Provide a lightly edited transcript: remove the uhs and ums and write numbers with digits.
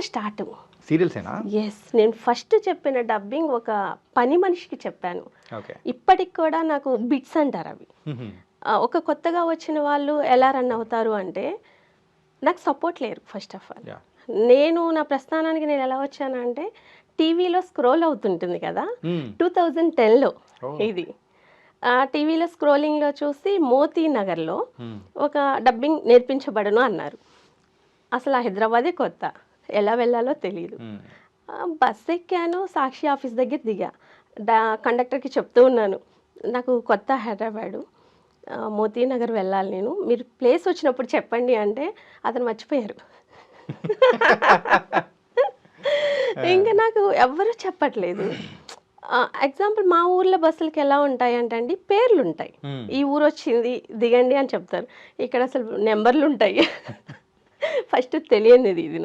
Start. సీరియల్సేనా? Yes, నేను first చెప్పిన dubbing ఒక పని మనిషికి చెప్పాను. ఓకే. ఇప్పటికి కూడా నాకు బిట్స్ అంటారు అవి. ఒక కొత్తగా వచ్చిన వాళ్ళు ఎలా రన్ అవుతారు అంటే, నాకు సపోర్ట్ లేరు ఫస్ట్ ఆఫ్ ఆల్. నేను నా ప్రస్థానానికి నేను ఎలా వచ్చానంటే, టీవీలో స్క్రోల్ అవుతుంటుంది కదా 2010లో ఇది. టీవీలో స్క్రోలింగ్లో చూసి మోతీ నగర్లో ఒక డబ్బింగ్ నేర్పించబడను అన్నారు. అసలు ఆ హైదరాబాదే కొత్త, ఎలా వెళ్ళాలో తెలియదు. బస్ ఎక్కాను, సాక్షి ఆఫీస్ దగ్గర దిగా. కండక్టర్కి చెప్తూ ఉన్నాను, నాకు కొత్త హైదరాబాదు, మోతీ నగర్ వెళ్ళాలి నేను, మీరు ప్లేస్ వచ్చినప్పుడు చెప్పండి అంటే అతను మర్చిపోయారు. ఇంకా నాకు ఎవ్వరూ చెప్పట్లేదు. ఎగ్జాంపుల్ మా ఊర్లో బస్సులకి ఎలా ఉంటాయి అంటే అండి, పేర్లు ఉంటాయి. ఈ ఊరు వచ్చింది దిగండి అని చెప్తారు. ఇక్కడ అసలు నెంబర్లు ఉంటాయి. ఫస్ట్ తెలియనిది ఇది.